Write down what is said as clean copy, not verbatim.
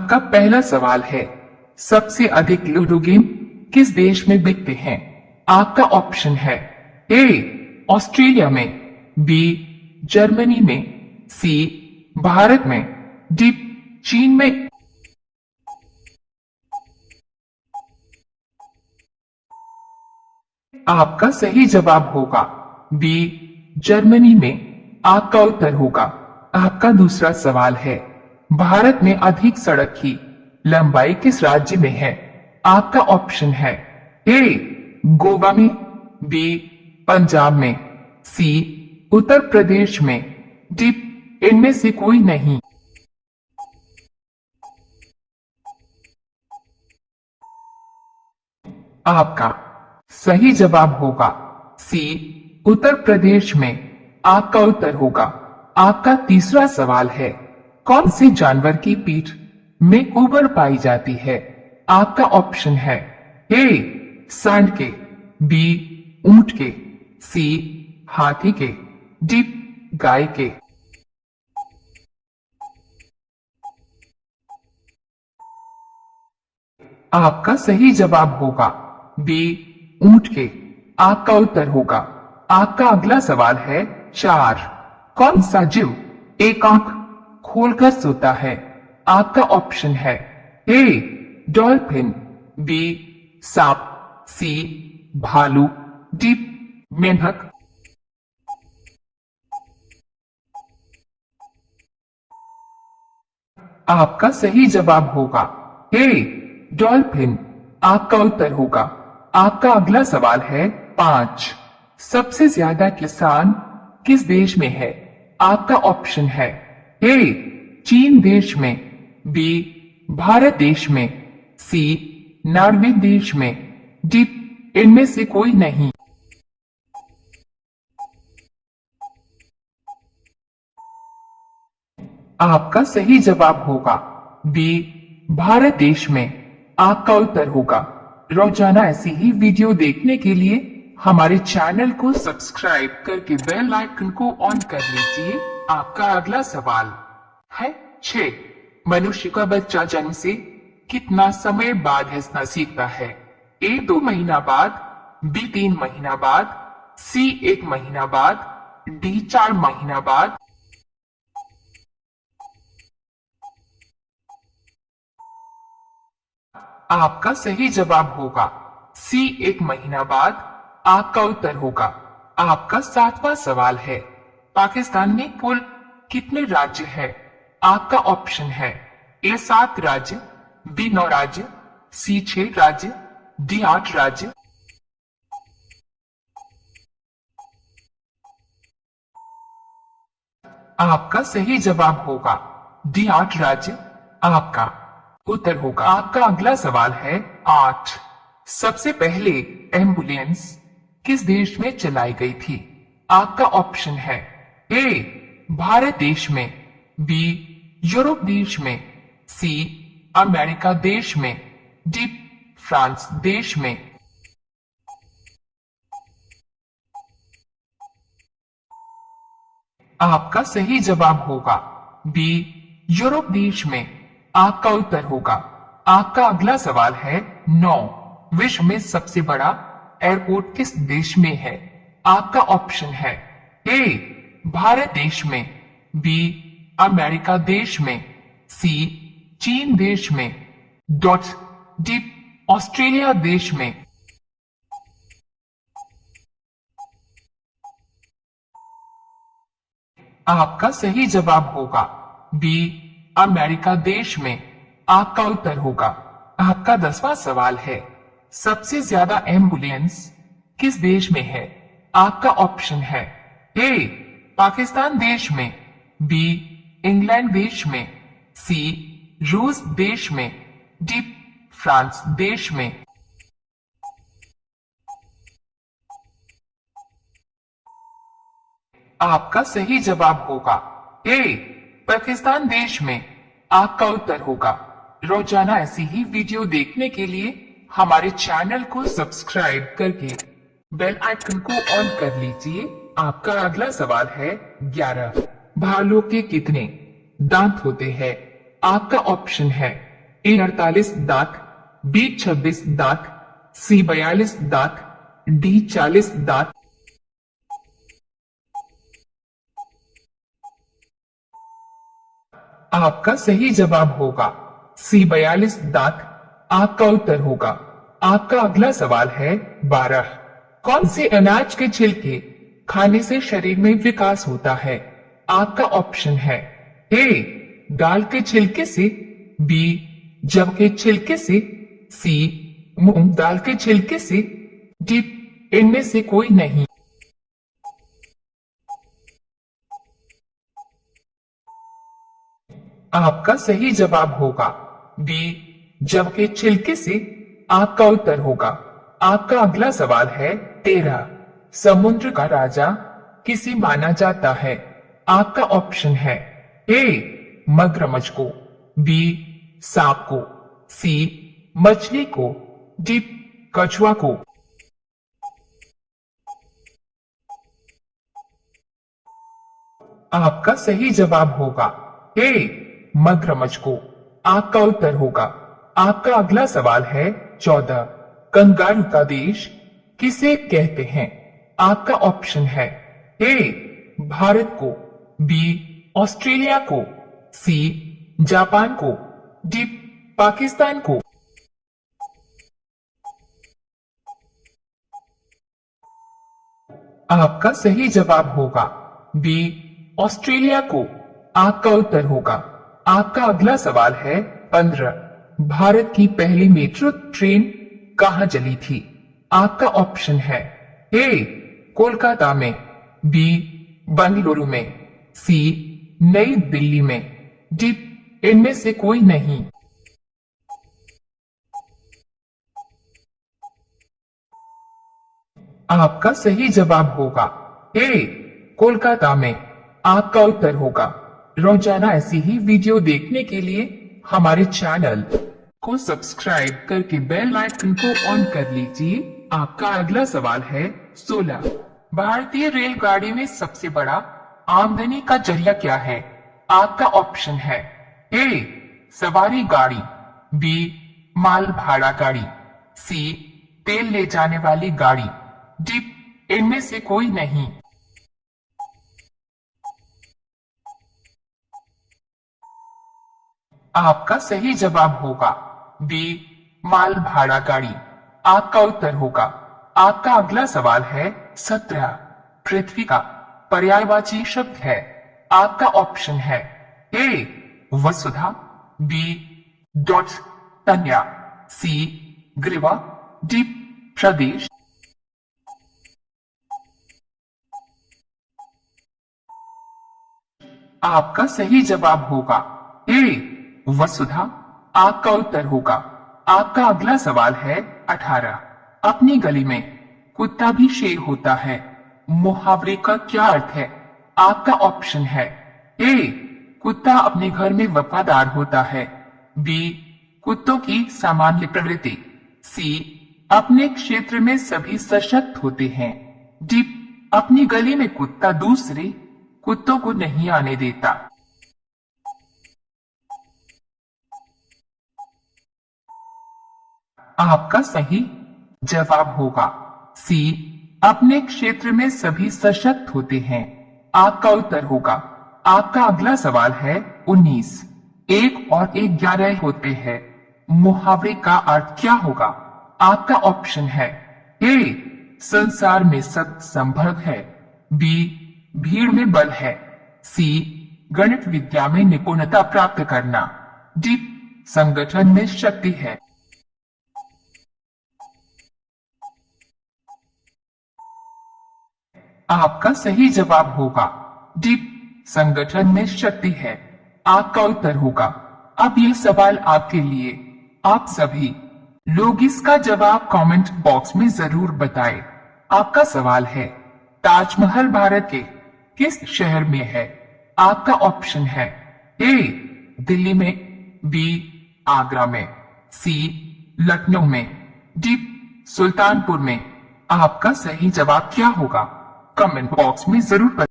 आपका पहला सवाल है, सबसे अधिक लूडो गेम किस देश में बिकते हैं? आपका ऑप्शन है ए ऑस्ट्रेलिया में, बी जर्मनी में, सी भारत में, डी चीन में। आपका सही जवाब होगा बी जर्मनी में। आपका उत्तर होगा। आपका दूसरा सवाल है, भारत में अधिक सड़क की लंबाई किस राज्य में है? आपका ऑप्शन है ए गोवा में, बी पंजाब में, सी उत्तर प्रदेश में, डी इनमें से कोई नहीं। आपका सही जवाब होगा सी उत्तर प्रदेश में। आपका उत्तर होगा। आपका तीसरा सवाल है, कौन से जानवर की पीठ में ऊबर पाई जाती है? आपका ऑप्शन है ए सांड के, बी ऊंट के, सी हाथी के, डी गाय के। आपका सही जवाब होगा बी ऊंट के। आपका उत्तर होगा। आपका अगला सवाल है 4, कौन सा जीव एक आंख खोलकर सोता है? आपका ऑप्शन है ए डॉल्फिन, बी सांप, सी भालू, डी मेंढक। आपका सही जवाब होगा ए डॉल्फिन। आपका उत्तर होगा। आपका अगला सवाल है 5, सबसे ज्यादा किसान किस देश में है? आपका ऑप्शन है ए चीन देश में, बी भारत देश में, सी नॉर्वे देश में, डी इनमें से कोई नहीं। आपका सही जवाब होगा बी भारत देश में। आपका उत्तर होगा। रोजाना ऐसी ही वीडियो देखने के लिए हमारे चैनल को सब्सक्राइब करके बेल आइकन को ऑन कर लीजिए। आपका अगला सवाल है 6, मनुष्य का बच्चा जन्म से कितना समय बाद हंसना सीखता है? ए 2 महीना बाद, बी 3 महीना बाद, सी 1 महीना बाद, डी 4 महीना बाद। आपका सही जवाब होगा सी 1 महीना बाद। आपका उत्तर होगा। आपका 7वां सवाल है, पाकिस्तान में कुल कितने राज्य है? आपका ऑप्शन है ए 7 राज्य, बी 9 राज्य, सी 6 राज्य, डी 8 राज्य। आपका सही जवाब होगा डी 8 राज्य। आपका उत्तर होगा। आपका अगला सवाल है 8, सबसे पहले एम्बुलेंस किस देश में चलाई गई थी? आपका ऑप्शन है ए भारत देश में, बी यूरोप देश में, सी अमेरिका देश में, डी फ्रांस देश में। आपका सही जवाब होगा बी यूरोप देश में। आपका उत्तर होगा। आपका अगला सवाल है 9, विश्व में सबसे बड़ा एयरपोर्ट किस देश में है? आपका ऑप्शन है ए भारत देश में, बी अमेरिका देश में, सी चीन देश में, डी ऑस्ट्रेलिया देश में। आपका सही जवाब होगा बी अमेरिका देश में। आपका उत्तर होगा। आपका 10वां सवाल है, सबसे ज्यादा एम्बुलेंस किस देश में है? आपका ऑप्शन है ए पाकिस्तान देश में, बी इंग्लैंड देश में, सी रूस देश में, डी फ्रांस देश में। आपका सही जवाब होगा ए पाकिस्तान देश में। आपका उत्तर होगा। रोजाना ऐसी ही वीडियो देखने के लिए हमारे चैनल को सब्सक्राइब करके बेल आइकन को ऑन कर लीजिए। आपका अगला सवाल है 11, भालू के कितने दांत होते हैं? आपका ऑप्शन है ए 48 दांत, बी 26 दांत, सी 42 दांत, डी 40 दांत। आपका सही जवाब होगा सी 42 दांत। आपका उत्तर होगा। आपका अगला सवाल है 12। कौन से अनाज के छिलके खाने से शरीर में विकास होता है? आपका ऑप्शन है ए दाल के छिलके से, बी जव के छिलके से, सी मूंग दाल के छिलके से, डी इनमें से कोई नहीं। आपका सही जवाब होगा बी जव के छिलके से। आपका उत्तर होगा। आपका अगला सवाल है 13। समुद्र का राजा किसे माना जाता है? आपका ऑप्शन है ए मगरमच्छ को, बी सांप को, सी मछली को, डी कछुआ को। आपका सही जवाब होगा ए मगरमच्छ को। आपका उत्तर होगा। आपका अगला सवाल है 14। कंगारू का देश किसे कहते हैं? आपका ऑप्शन है ए भारत को, बी ऑस्ट्रेलिया को, सी जापान को, डी पाकिस्तान को। आपका सही जवाब होगा बी ऑस्ट्रेलिया को। आपका उत्तर होगा। आपका अगला सवाल है 15। भारत की पहली मेट्रो ट्रेन कहां चली थी? आपका ऑप्शन है ए कोलकाता में, बी बंगलुरु में, सी नई दिल्ली में, डी इनमें से कोई नहीं। आपका सही जवाब होगा ए कोलकाता में। आपका उत्तर होगा। रोजाना ऐसी ही वीडियो देखने के लिए हमारे चैनल को सब्सक्राइब करके बेल आइकन को ऑन कर लीजिए। आपका अगला सवाल है 16। भारतीय रेलगाड़ी में सबसे बड़ा आमदनी का जरिया क्या है? आपका ऑप्शन है ए सवारी गाड़ी, बी माल भाड़ा गाड़ी, सी तेल ले जाने वाली गाड़ी, डी इनमें से कोई नहीं। आपका सही जवाब होगा बी माल भाड़ा गाड़ी। आपका उत्तर होगा। आपका अगला सवाल है 17। पृथ्वी का पर्यायवाची शब्द है। आपका ऑप्शन है ए वसुधा, बी डॉट तन्या, सी ग्रीवा, डी प्रदेश। आपका सही जवाब होगा ए वसुधा। आपका उत्तर होगा। आपका अगला सवाल है 18। अपनी गली में कुत्ता भी शेर होता है, मुहावरे का क्या अर्थ है? आपका ऑप्शन है ए कुत्ता अपने घर में वफादार होता है, बी कुत्तों की सामान्य प्रवृत्ति, सी अपने क्षेत्र में सभी सशक्त होते हैं, डी अपनी गली में कुत्ता दूसरे कुत्तों को नहीं आने देता। आपका सही जवाब होगा सी अपने क्षेत्र में सभी सशक्त होते हैं। आपका उत्तर होगा। आपका अगला सवाल है 19। 1 और 1 11 होते हैं, मुहावरे का अर्थ क्या होगा? आपका ऑप्शन है ए संसार में सब संभव है, बी भीड़ में बल है, सी गणित विद्या में निपुणता प्राप्त करना, डी संगठन में शक्ति है। आपका सही जवाब होगा डी संगठन में शक्ति है। आपका उत्तर होगा। अब ये सवाल आपके लिए। आप सभी लोग इसका जवाब कमेंट बॉक्स में जरूर बताएं। आपका सवाल है ताजमहल भारत के किस शहर में है? आपका ऑप्शन है ए दिल्ली में, बी आगरा में, सी लखनऊ में, डी सुल्तानपुर में। आपका सही जवाब क्या होगा? कमेंट बॉक्स में जरूर बताएं।